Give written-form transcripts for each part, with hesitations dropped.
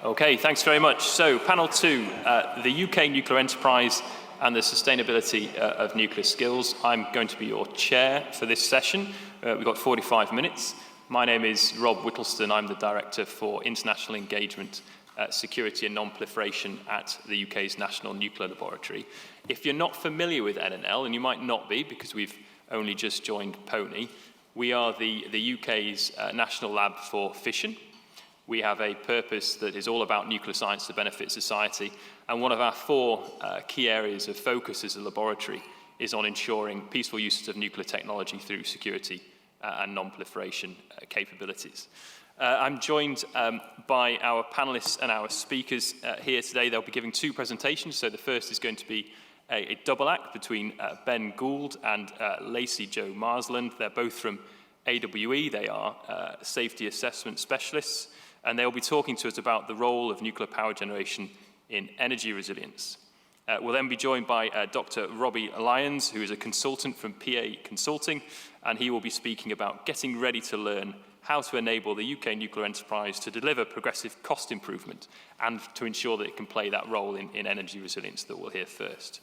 Okay, thanks very much. So, panel two, the UK nuclear enterprise and the sustainability of nuclear skills. I'm going to be your chair for this session. We've got 45 minutes. My name is Rob Whittleston. I'm the Director for International Engagement, Security and Non-Proliferation at the UK's National Nuclear Laboratory. If you're not familiar with NNL, and you might not be because we've only just joined PONI, we are the UK's National Lab for Fission. We have a purpose that is all about nuclear science to benefit society, and one of our four key areas of focus as a laboratory is on ensuring peaceful uses of nuclear technology through security and non-proliferation capabilities. I'm joined by our panelists and our speakers here today. They'll be giving two presentations. So the first is going to be a double act between Ben Goold and Lacey-Jo Marsland. They're both from AWE. They are safety assessment specialists, and they'll be talking to us about the role of nuclear power generation in energy resilience. We'll then be joined by Dr. Robbie Lyons, who is a consultant from PA Consulting, and he will be speaking about getting ready to learn how to enable the UK nuclear enterprise to deliver progressive cost improvement and to ensure that it can play that role in energy resilience that we'll hear first.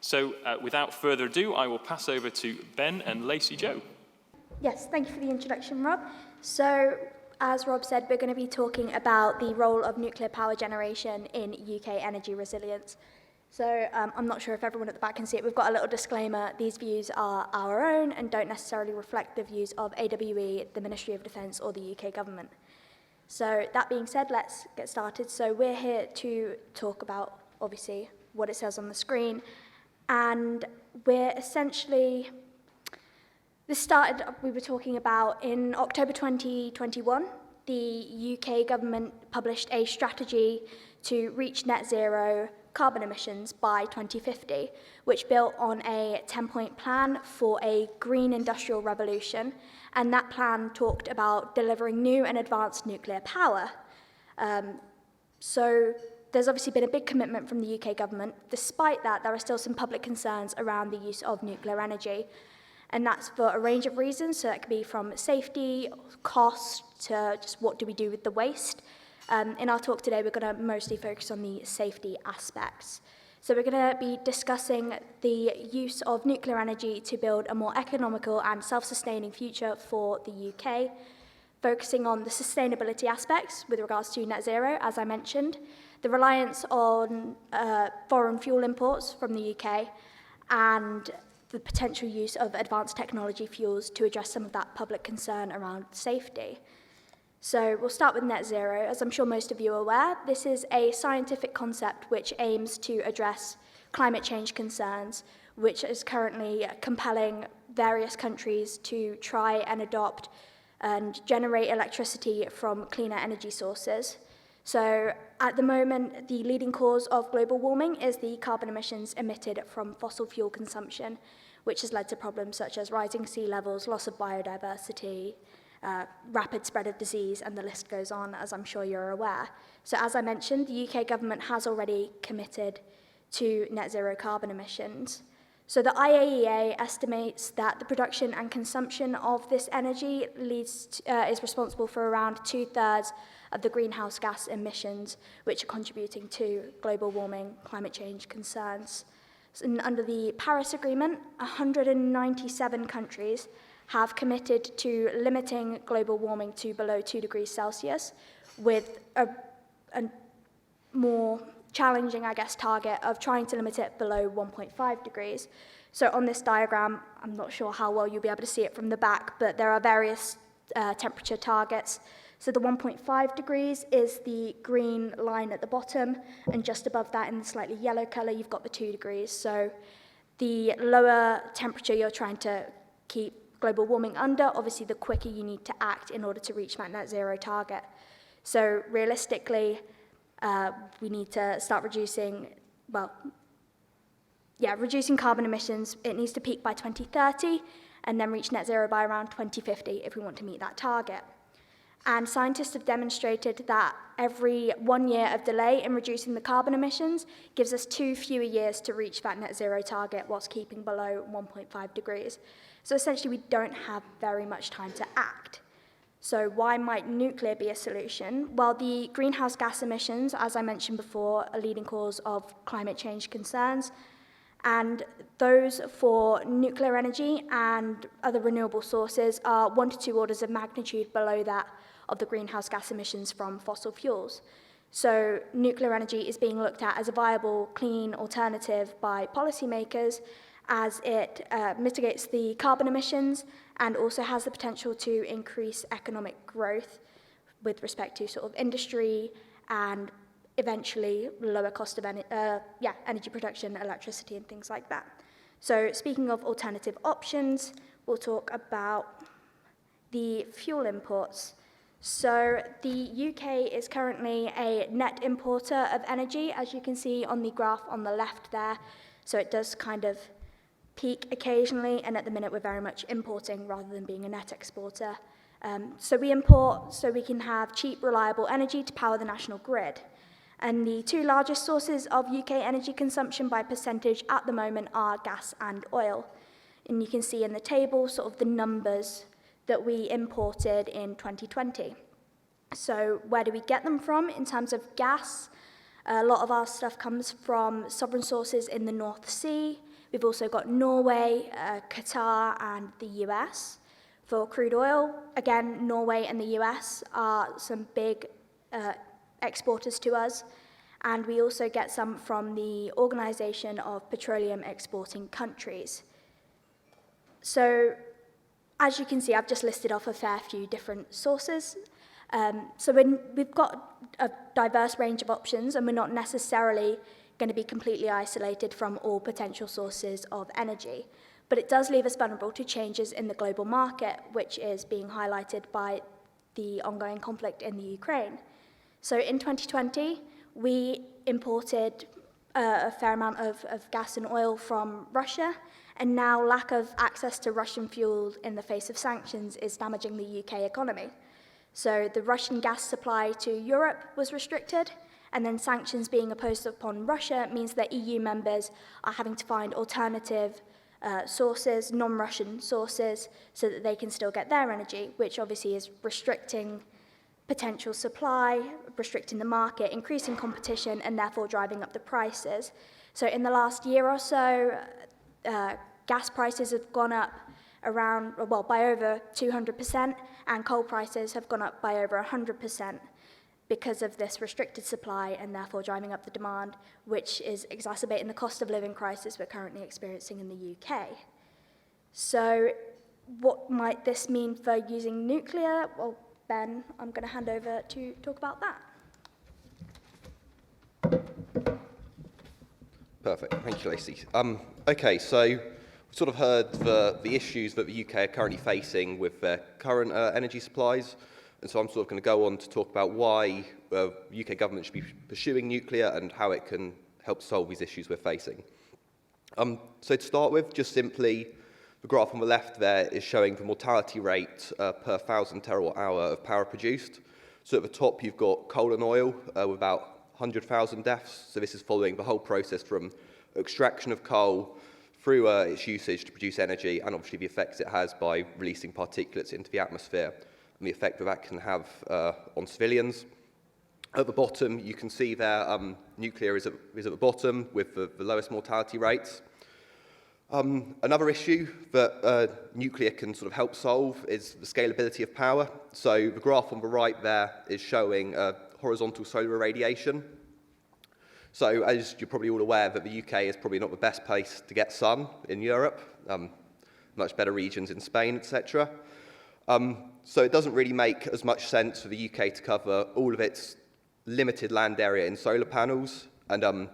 So without further ado, I will pass over to Ben and Lacey-Jo. Yes, thank you for the introduction, Rob. So, as Rob said, we're going to be talking about the role of nuclear power generation in UK energy resilience. So, I'm not sure if everyone at the back can see it. We've got a little disclaimer. These views are our own and don't necessarily reflect the views of AWE, the Ministry of Defence, or the UK government. So, that being said, let's get started. So, we're here to talk about, obviously, what it says on the screen. And we're essentially... This started, we were talking about, in October 2021, the UK government published a strategy to reach net zero carbon emissions by 2050, which built on a 10-point plan for a green industrial revolution, and that plan talked about delivering new and advanced nuclear power. So there's obviously been a big commitment from the UK government. Despite that, there are still some public concerns around the use of nuclear energy. And that's for a range of reasons. So that could be from safety, cost, to just what do we do with the waste. In our talk today, we're going to mostly focus on the safety aspects. So we're going to be discussing the use of nuclear energy to build a more economical and self-sustaining future for the UK, focusing on the sustainability aspects with regards to net zero, as I mentioned, the reliance on foreign fuel imports from the UK, and the potential use of advanced technology fuels to address some of that public concern around safety. So we'll start with net zero. As I'm sure most of you are aware, this is a scientific concept which aims to address climate change concerns, which is currently compelling various countries to try and adopt and generate electricity from cleaner energy sources. So at the moment, the leading cause of global warming is the carbon emissions emitted from fossil fuel consumption, which has led to problems such as rising sea levels, loss of biodiversity, rapid spread of disease, and the list goes on, as I'm sure you're aware. So as I mentioned, the UK government has already committed to net zero carbon emissions. So the IAEA estimates that the production and consumption of this energy is responsible for around 2/3 of the greenhouse gas emissions, which are contributing to global warming, climate change concerns. And under the Paris Agreement, 197 countries have committed to limiting global warming to below 2 degrees Celsius, with a more challenging, target of trying to limit it below 1.5 degrees. So on this diagram, I'm not sure how well you'll be able to see it from the back, but there are various temperature targets. So the 1.5 degrees is the green line at the bottom, and just above that in the slightly yellow colour, you've got the 2 degrees. So the lower temperature you're trying to keep global warming under, obviously the quicker you need to act in order to reach that net zero target. So realistically, we need to start reducing carbon emissions. It needs to peak by 2030 and then reach net zero by around 2050 if we want to meet that target. And scientists have demonstrated that every 1 year of delay in reducing the carbon emissions gives us 2 fewer years to reach that net zero target whilst keeping below 1.5 degrees. So essentially we don't have very much time to act. So why might nuclear be a solution? Well, the greenhouse gas emissions, as I mentioned before, are a leading cause of climate change concerns, and those for nuclear energy and other renewable sources are 1 to 2 orders of magnitude below that of the greenhouse gas emissions from fossil fuels. So nuclear energy is being looked at as a viable, clean alternative by policymakers, as it mitigates the carbon emissions and also has the potential to increase economic growth with respect to sort of industry and eventually lower cost of energy production, electricity and things like that. So speaking of alternative options, we'll talk about the fuel imports. So the UK is currently a net importer of energy, as you can see on the graph on the left there. So it does kind of peak occasionally, and at the minute we're very much importing rather than being a net exporter. So we import so we can have cheap, reliable energy to power the national grid. And the 2 largest sources of UK energy consumption by percentage at the moment are gas and oil. And you can see in the table sort of the numbers that we imported in 2020. So where do we get them from in terms of gas? A lot of our stuff comes from sovereign sources in the North Sea. We've also got Norway, Qatar, and the US. For crude oil, again, Norway and the US are some big exporters to us. And we also get some from the Organization of Petroleum Exporting Countries. So, as you can see, I've just listed off a fair few different sources. So we've got a diverse range of options, and we're not necessarily going to be completely isolated from all potential sources of energy. But it does leave us vulnerable to changes in the global market, which is being highlighted by the ongoing conflict in the Ukraine. So in 2020, we imported a fair amount of gas and oil from Russia, and now lack of access to Russian fuel in the face of sanctions is damaging the UK economy. So the Russian gas supply to Europe was restricted, and then sanctions being imposed upon Russia means that EU members are having to find alternative sources, non-Russian sources, so that they can still get their energy, which obviously is restricting potential supply, restricting the market, increasing competition, and therefore driving up the prices. So in the last year or so, gas prices have gone up by over 200%, and coal prices have gone up by over 100%. Because of this restricted supply and therefore driving up the demand, which is exacerbating the cost of living crisis we're currently experiencing in the UK. So what might this mean for using nuclear? Well, Ben, I'm going to hand over to talk about that. Perfect. Thank you, Lacey. Okay, so we've sort of heard the issues that the UK are currently facing with their current energy supplies. And so I'm sort of going to go on to talk about why the UK government should be pursuing nuclear and how it can help solve these issues we're facing. So to start with, just simply, the graph on the left there is showing the mortality rate per 1,000 terawatt-hour of power produced. So at the top, you've got coal and oil with about 100,000 deaths. So this is following the whole process from extraction of coal through its usage to produce energy, and obviously the effects it has by releasing particulates into the atmosphere, and the effect that can have on civilians. At the bottom, you can see there nuclear is at the bottom with the lowest mortality rates. Another issue that nuclear can sort of help solve is the scalability of power. So the graph on the right there is showing horizontal solar irradiation. So as you're probably all aware, that the UK is probably not the best place to get sun in Europe, much better regions in Spain, etc. So it doesn't really make as much sense for the UK to cover all of its limited land area in solar panels. And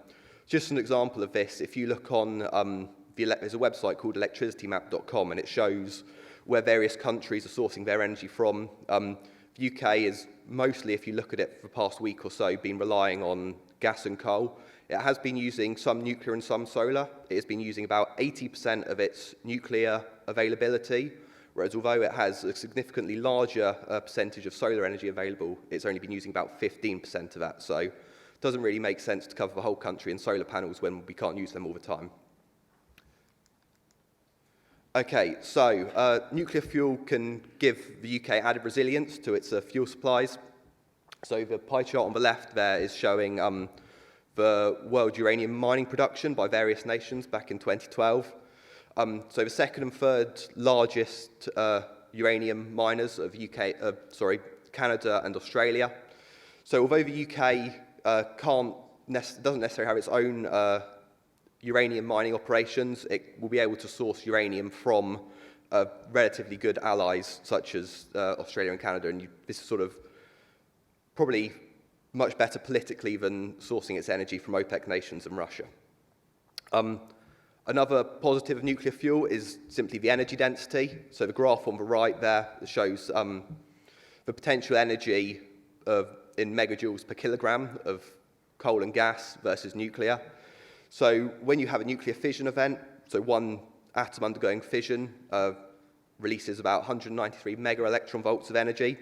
just an example of this, if you look on, there's a website called electricitymap.com, and it shows where various countries are sourcing their energy from. The UK is mostly, if you look at it for the past week or so, been relying on gas and coal. It has been using some nuclear and some solar. It has been using about 80% of its nuclear availability, whereas although it has a significantly larger percentage of solar energy available, it's only been using about 15% of that. So it doesn't really make sense to cover the whole country in solar panels when we can't use them all the time. Okay, so nuclear fuel can give the UK added resilience to its fuel supplies. So the pie chart on the left there is showing the world uranium mining production by various nations back in 2012. So the second and third largest uranium miners of Canada and Australia. So although the UK doesn't necessarily have its own uranium mining operations, it will be able to source uranium from relatively good allies such as Australia and Canada, and this is sort of probably much better politically than sourcing its energy from OPEC nations and Russia. Another positive of nuclear fuel is simply the energy density. So the graph on the right there shows the potential energy in megajoules per kilogram of coal and gas versus nuclear. So when you have a nuclear fission event, so one atom undergoing fission releases about 193 mega electron volts of energy.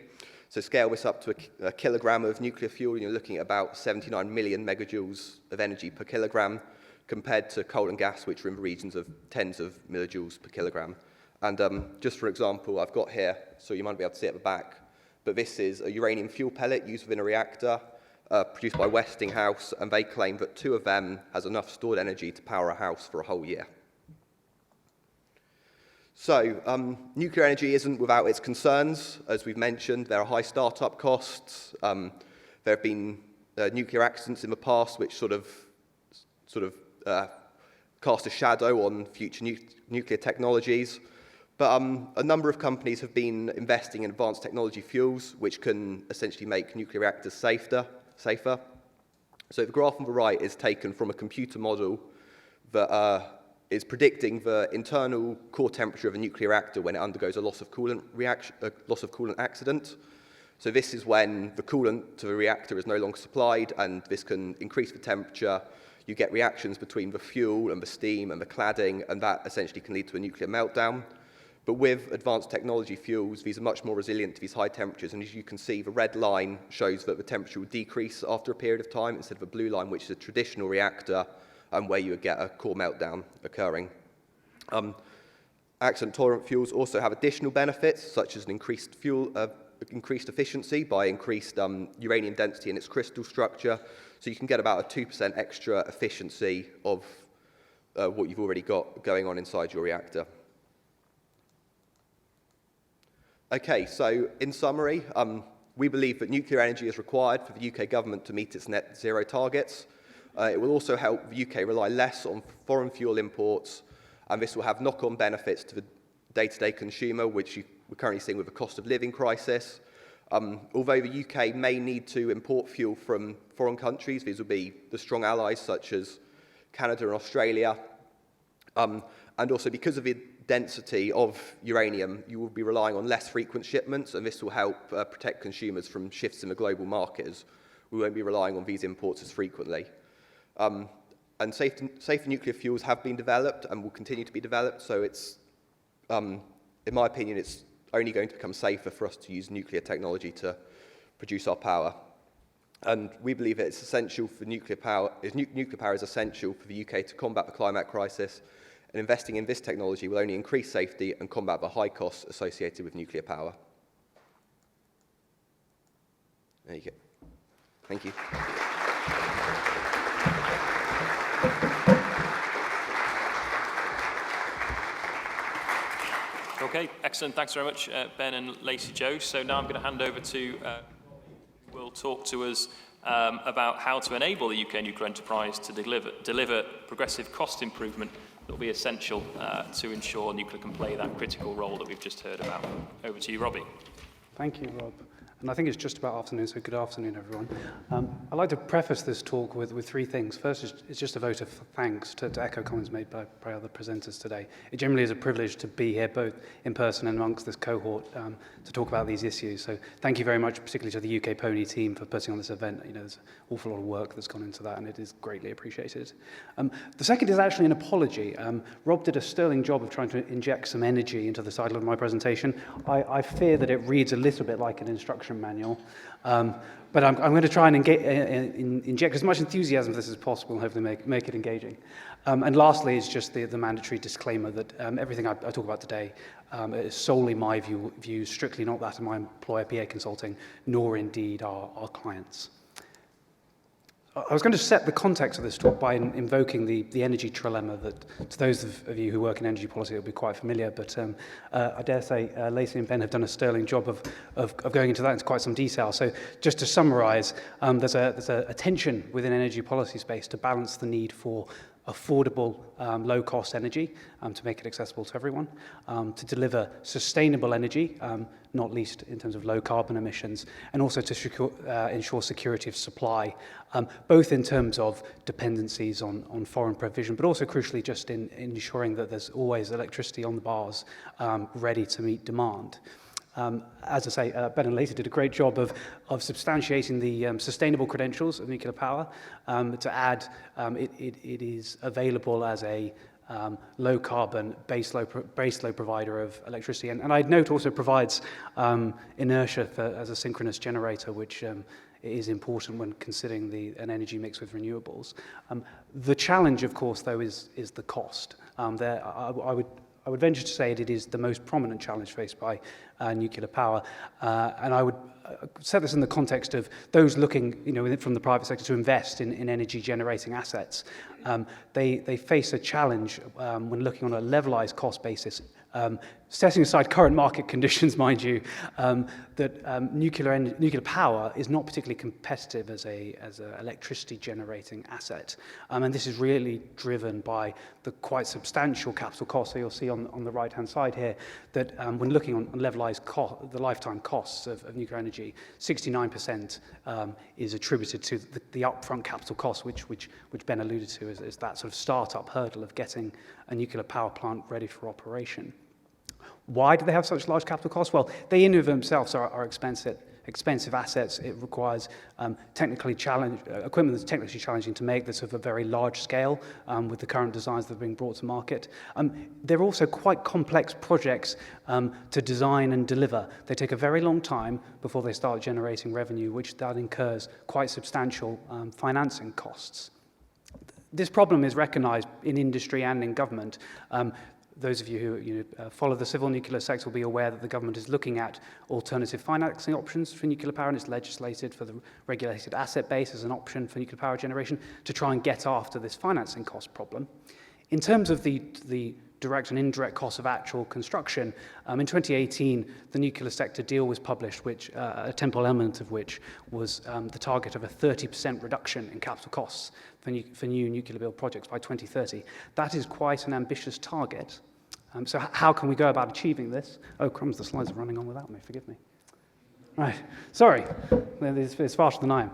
So scale this up to a kilogram of nuclear fuel, and you're looking at about 79 million megajoules of energy per kilogram, compared to coal and gas, which are in the regions of tens of millijoules per kilogram. And just for example, I've got here, so you might be able to see at the back, but this is a uranium fuel pellet used within a reactor, produced by Westinghouse, and they claim that 2 of them has enough stored energy to power a house for a whole year. So, nuclear energy isn't without its concerns. As we've mentioned, there are high startup costs. There have been nuclear accidents in the past which sort of cast a shadow on future nuclear technologies. But a number of companies have been investing in advanced technology fuels, which can essentially make nuclear reactors safer. So the graph on the right is taken from a computer model that is predicting the internal core temperature of a nuclear reactor when it undergoes a loss of coolant accident. So this is when the coolant to the reactor is no longer supplied, and this can increase the temperature. You get reactions between the fuel and the steam and the cladding, and that essentially can lead to a nuclear meltdown. But with advanced technology fuels, these are much more resilient to these high temperatures, and as you can see, the red line shows that the temperature will decrease after a period of time instead of a blue line, which is a traditional reactor, where you would get a core meltdown occurring. Accident-tolerant fuels also have additional benefits, such as an increased efficiency by increased uranium density in its crystal structure, so you can get about a 2% extra efficiency of what you've already got going on inside your reactor. Okay, so in summary, we believe that nuclear energy is required for the UK government to meet its net zero targets. It will also help the UK rely less on foreign fuel imports, and this will have knock-on benefits to the day-to-day consumer, which we're currently seeing with the cost of living crisis. Although the UK may need to import fuel from foreign countries, these will be the strong allies such as Canada and Australia, and also because of the density of uranium, you will be relying on less frequent shipments, and this will help protect consumers from shifts in the global market, as we won't be relying on these imports as frequently. And safer nuclear fuels have been developed and will continue to be developed, so it's, in my opinion, it's only going to become safer for us to use nuclear technology to produce our power. And we believe that it's essential for nuclear power is essential for the UK to combat the climate crisis, and investing in this technology will only increase safety and combat the high costs associated with nuclear power. There you go. Thank you. Okay, excellent. Thanks very much, Ben and Lacey-Jo. So now I'm going to hand over to who will talk to us about how to enable the UK nuclear enterprise to deliver progressive cost improvement that will be essential to ensure nuclear can play that critical role that we've just heard about. Over to you, Robbie. Thank you, Rob. And I think it's just about afternoon, so good afternoon, everyone. I'd like to preface this talk with 3 things. First, it's just a vote of thanks to echo comments made by other presenters today. It generally is a privilege to be here, both in person and amongst this cohort, to talk about these issues. So thank you very much, particularly to the UK PONI team for putting on this event. You know, there's an awful lot of work that's gone into that, and it is greatly appreciated. The second is actually an apology. Rob did a sterling job of trying to inject some energy into the title of my presentation. I fear that it reads a little bit like an instruction instruction manual. But I'm going to try and inject as much enthusiasm as this as possible and hopefully make it engaging. And lastly is just the mandatory disclaimer that everything I talk about today is solely my view, strictly not that of my employer, PA Consulting, nor indeed our clients. I was going to set the context of this talk by invoking the energy trilemma that, to those of you who work in energy policy, will be quite familiar, but I dare say Lacey and Ben have done a sterling job of going into that into quite some detail. So just to summarize, there's a tension within energy policy space to balance the need for affordable, low-cost energy to make it accessible to everyone, to deliver sustainable energy, not least in terms of low carbon emissions, and also to ensure security of supply, both in terms of dependencies on foreign provision, but also crucially just in ensuring that there's always electricity on the bars ready to meet demand. As I say, Ben and Lacey did a great job of substantiating the sustainable credentials of nuclear power. To add, it is available as a low-carbon baseload provider of electricity. And I'd note also provides inertia as a synchronous generator, which is important when considering an energy mix with renewables. The challenge, of course, though, is the cost. I would venture to say that it is the most prominent challenge faced by nuclear power, and I would set this in the context of those looking, from the private sector to invest in energy-generating assets. They face a challenge when looking on a levelized cost basis, setting aside current market conditions, mind you, that nuclear power is not particularly competitive as an electricity-generating asset, and this is really driven by the quite substantial capital costs. So you'll see on the right-hand side here that when looking on levelized the lifetime costs of nuclear energy, 69% is attributed to the upfront capital cost, which Ben alluded to as that sort of startup hurdle of getting a nuclear power plant ready for operation. Why do they have such large capital costs? Well, they in and of themselves are expensive assets. It requires equipment that's technically challenging to make, that's of a very large scale with the current designs that are being brought to market. They're also quite complex projects to design and deliver. They take a very long time before they start generating revenue, which that incurs quite substantial financing costs. This problem is recognized in industry and in government. Those of you who follow the civil nuclear sector will be aware that the government is looking at alternative financing options for nuclear power, and it's legislated for the regulated asset base as an option for nuclear power generation to try and get after this financing cost problem. In terms of the direct and indirect costs of actual construction, in 2018, the nuclear sector deal was published, which a temporal element of which was the target of a 30% reduction in capital costs for new nuclear build projects by 2030. That is quite an ambitious target. So how can we go about achieving this? Oh, crumbs, the slides are running on without me, forgive me. Right, sorry, it's faster than I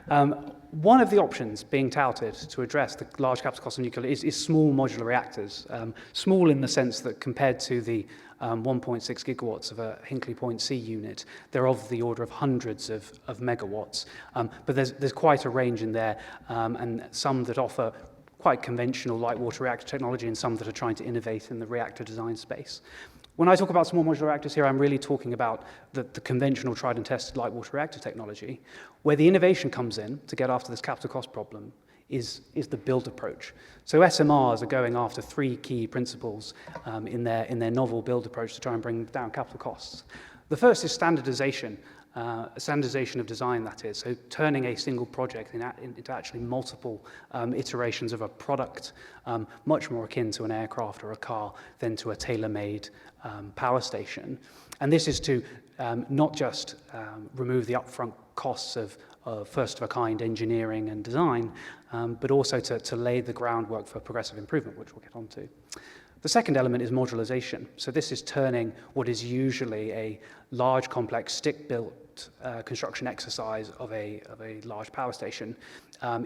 am. One of the options being touted to address the large capital cost of nuclear is small modular reactors. Small in the sense that compared to the 1.6 gigawatts of a Hinkley Point C unit, they're of the order of hundreds of megawatts. But there's quite a range in there, and some that offer quite conventional light water reactor technology and some that are trying to innovate in the reactor design space. When I talk about small modular reactors here, I'm really talking about the conventional tried and tested light water reactor technology. Where the innovation comes in to get after this capital cost problem is the build approach. So SMRs are going after three key principles in their novel build approach to try and bring down capital costs. The first is standardization. Standardization of design, that is, so turning a single project into actually multiple iterations of a product, much more akin to an aircraft or a car than to a tailor-made power station. And this is to not just remove the upfront costs of first-of-a-kind engineering and design, but also to lay the groundwork for progressive improvement, which we'll get onto. The second element is modularization. So this is turning what is usually a large, complex, stick-built construction exercise of a large power station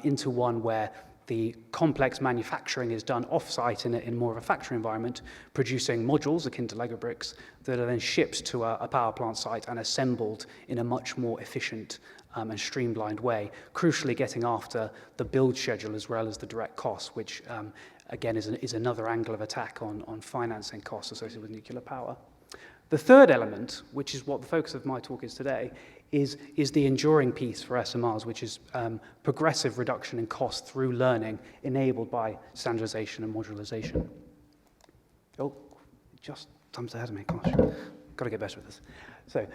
into one where the complex manufacturing is done off-site in more of a factory environment, producing modules akin to Lego bricks that are then shipped to a power plant site and assembled in a much more efficient and streamlined way, crucially getting after the build schedule as well as the direct costs, which again is another angle of attack on financing costs associated with nuclear power. The third element, which is what the focus of my talk is today, is the enduring piece for SMRs, which is progressive reduction in cost through learning enabled by standardization and modularization. Oh, just time's ahead of me, gosh. Got to get better at this. So,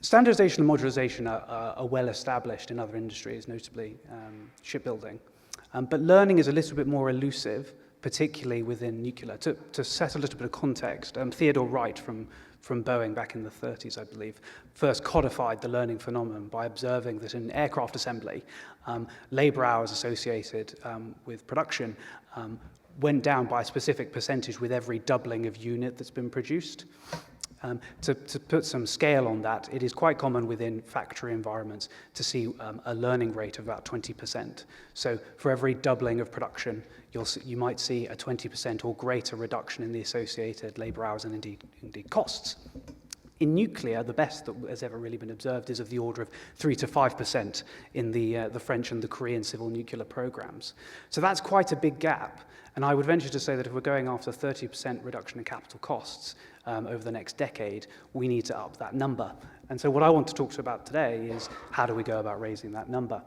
standardization and modularization are well established in other industries, notably shipbuilding. But learning is a little bit more elusive, particularly within nuclear. To set a little bit of context, Theodore Wright from Boeing back in the 30s, I believe, first codified the learning phenomenon by observing that in aircraft assembly, labor hours associated with production went down by a specific percentage with every doubling of unit that's been produced. To put some scale on that, it is quite common within factory environments to see a learning rate of about 20%. So for every doubling of production, you might see a 20% or greater reduction in the associated labor hours and indeed costs. In nuclear, the best that has ever really been observed is of the order of 3 to 5% in the French and the Korean civil nuclear programs. So that's quite a big gap. And I would venture to say that if we're going after 30% reduction in capital costs over the next decade, we need to up that number. And so what I want to talk about today is how do we go about raising that number?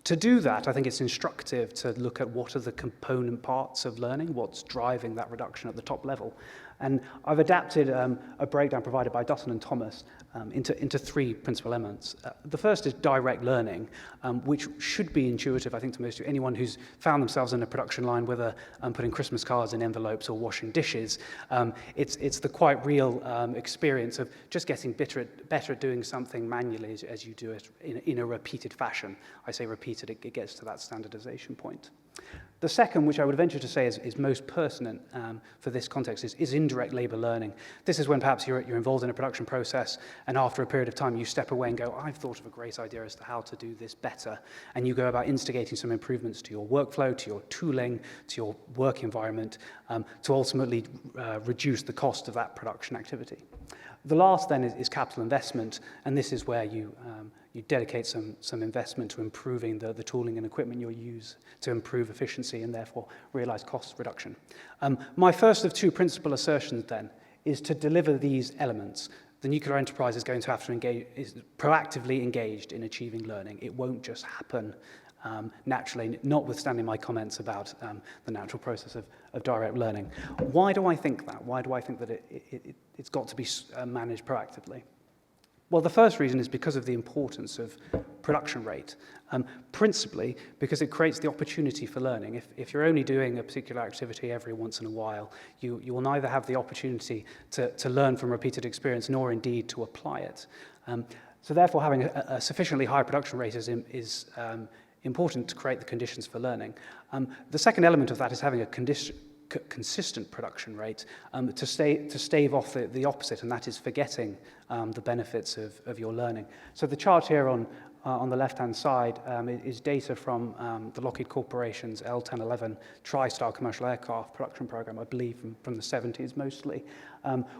To do that, I think it's instructive to look at what are the component parts of learning, what's driving that reduction at the top level. And I've adapted a breakdown provided by Dutton and Thomas into three principal elements. The first is direct learning, which should be intuitive, I think, to most of anyone who's found themselves in a production line, whether putting Christmas cards in envelopes or washing dishes. It's the quite real experience of just getting better at doing something manually as you do it in a repeated fashion. I say repeated, it gets to that standardization point. The second, which I would venture to say is most pertinent for this context, is indirect labor learning. This is when perhaps you're involved in a production process, and after a period of time you step away and go, I've thought of a great idea as to how to do this better. And you go about instigating some improvements to your workflow, to your tooling, to your work environment, to ultimately reduce the cost of that production activity. The last then is capital investment, and this is where you dedicate some investment to improving the tooling and equipment you'll use to improve efficiency and therefore realize cost reduction. My first of two principal assertions then is to deliver these elements. The nuclear enterprise is going to have to is proactively engaged in achieving learning. It won't just happen naturally, notwithstanding my comments about the natural process of direct learning. Why do I think that? Why do I think that it's got to be managed proactively? Well, the first reason is because of the importance of production rate, principally because it creates the opportunity for learning. If you're only doing a particular activity every once in a while, you will neither have the opportunity to learn from repeated experience nor indeed to apply it. So therefore, having a sufficiently high production rate is important to create the conditions for learning. The second element of that is having a consistent production rate to stave off the opposite, and that is forgetting the benefits of your learning. So the chart here on the left-hand side is data from the Lockheed Corporation's L-1011 tri-star commercial aircraft production program, I believe from the 70s mostly,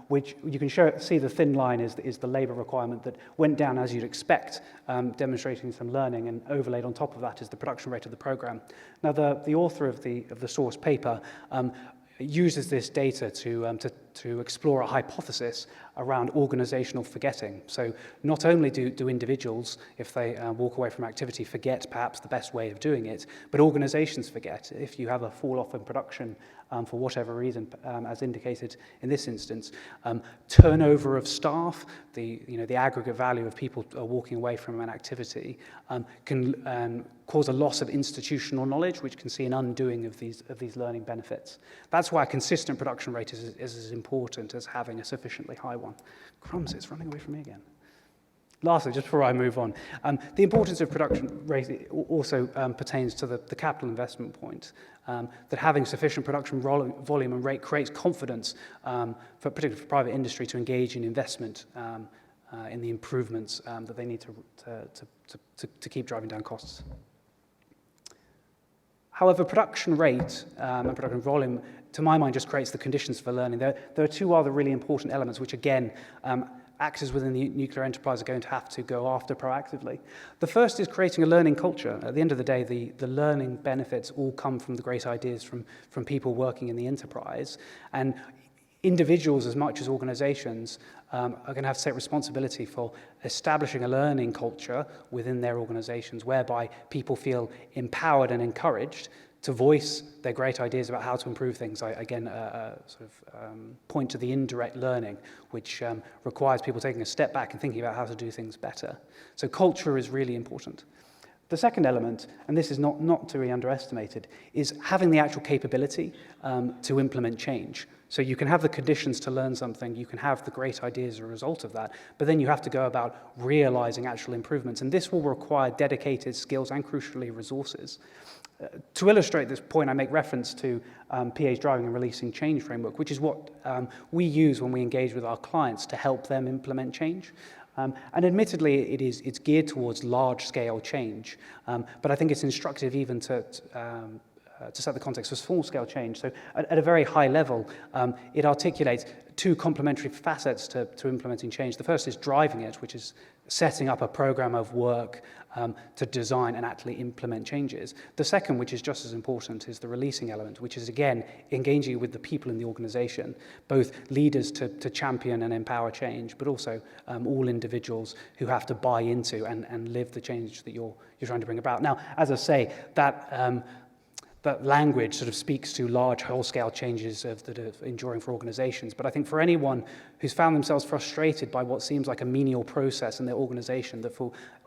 which you can see the thin line is the labor requirement that went down as you'd expect, demonstrating some learning, and overlaid on top of that is the production rate of the program. Now, the author of the source paper uses this data to explore a hypothesis around organizational forgetting. So not only do individuals, if they walk away from activity, forget perhaps the best way of doing it, but organizations forget. If you have a fall off in production for whatever reason, as indicated in this instance, turnover of staff, the aggregate value of people walking away from an activity can cause a loss of institutional knowledge, which can see an undoing of these learning benefits. That's why a consistent production rate is as important as having a sufficiently high one. Crumbs, it's running away from me again. Lastly, just before I move on, the importance of production rate also pertains to the capital investment point, that having sufficient production volume and rate creates confidence, particularly for private industry, to engage in investment in the improvements that they need to keep driving down costs. However, production rate and production volume, to my mind, just creates the conditions for learning. There are two other really important elements which, again, actors within the nuclear enterprise are going to have to go after proactively. The first is creating a learning culture. At the end of the day, the learning benefits all come from the great ideas from people working in the enterprise. And individuals as much as organizations are going to have to take responsibility for establishing a learning culture within their organizations whereby people feel empowered and encouraged to voice their great ideas about how to improve things. I again point to the indirect learning, which requires people taking a step back and thinking about how to do things better. So culture is really important. The second element, and this is not to be underestimated, is having the actual capability to implement change. So you can have the conditions to learn something, you can have the great ideas as a result of that, but then you have to go about realizing actual improvements, and this will require dedicated skills and, crucially, resources. To illustrate this point, I make reference to PA's Driving and Releasing Change framework, which is what we use when we engage with our clients to help them implement change. And admittedly, it's geared towards large-scale change, but I think it's instructive even to set the context for small-scale change. So at a very high level, it articulates two complementary facets to implementing change. The first is driving it, which is setting up a program of work to design and actually implement changes. The second, which is just as important, is the releasing element, which is, again, engaging with the people in the organization, both leaders to champion and empower change, but also all individuals who have to buy into and live the change that you're trying to bring about. Now, as I say, that language sort of speaks to large whole-scale changes that are enduring for organizations. But I think for anyone who's found themselves frustrated by what seems like a menial process in their organization that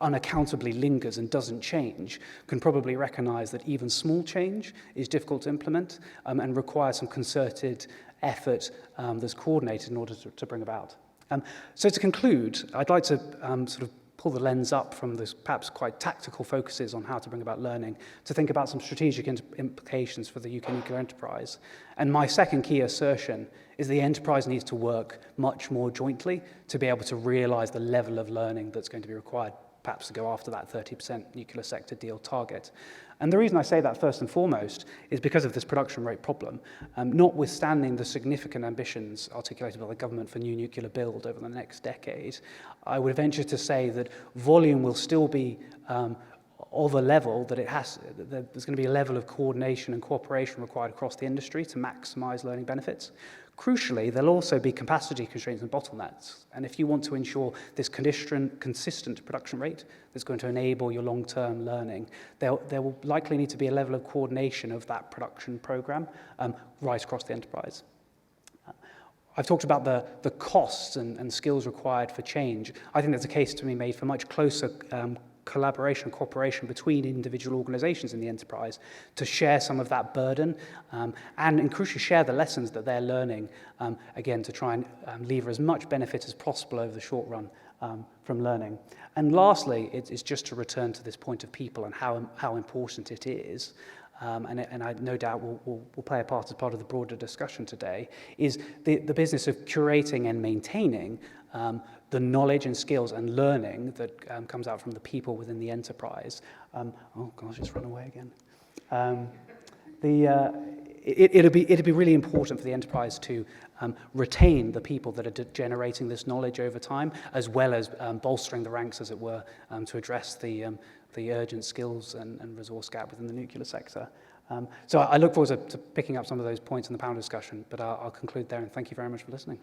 unaccountably lingers and doesn't change, can probably recognize that even small change is difficult to implement and requires some concerted effort that's coordinated in order to bring about. So to conclude, I'd like to sort of pull the lens up from this perhaps quite tactical focuses on how to bring about learning to think about some strategic implications for the UK nuclear enterprise. And my second key assertion is the enterprise needs to work much more jointly to be able to realise the level of learning that's going to be required, perhaps to go after that 30% nuclear sector deal target. And the reason I say that first and foremost is because of this production rate problem. Notwithstanding the significant ambitions articulated by the government for new nuclear build over the next decade, I would venture to say that volume will still be of a level that there's going to be a level of coordination and cooperation required across the industry to maximise learning benefits. Crucially, there'll also be capacity constraints and bottlenecks. And if you want to ensure this consistent production rate that's going to enable your long-term learning, there will likely need to be a level of coordination of that production program right across the enterprise. I've talked about the costs and skills required for change. I think there's a case to be made for much closer collaboration and cooperation between individual organizations in the enterprise to share some of that burden and crucially share the lessons that they're learning, again, to try and lever as much benefit as possible over the short run from learning. And lastly, it's just to return to this point of people and how important it is, and I no doubt will play a part as part of the broader discussion today, is the business of curating and maintaining the knowledge and skills and learning that comes out from the people within the enterprise. Oh gosh, it's run away again. It'd be really important for the enterprise to retain the people that are generating this knowledge over time, as well as bolstering the ranks, as it were, to address the urgent skills and resource gap within the nuclear sector. So I look forward to picking up some of those points in the panel discussion, but I'll conclude there, and thank you very much for listening.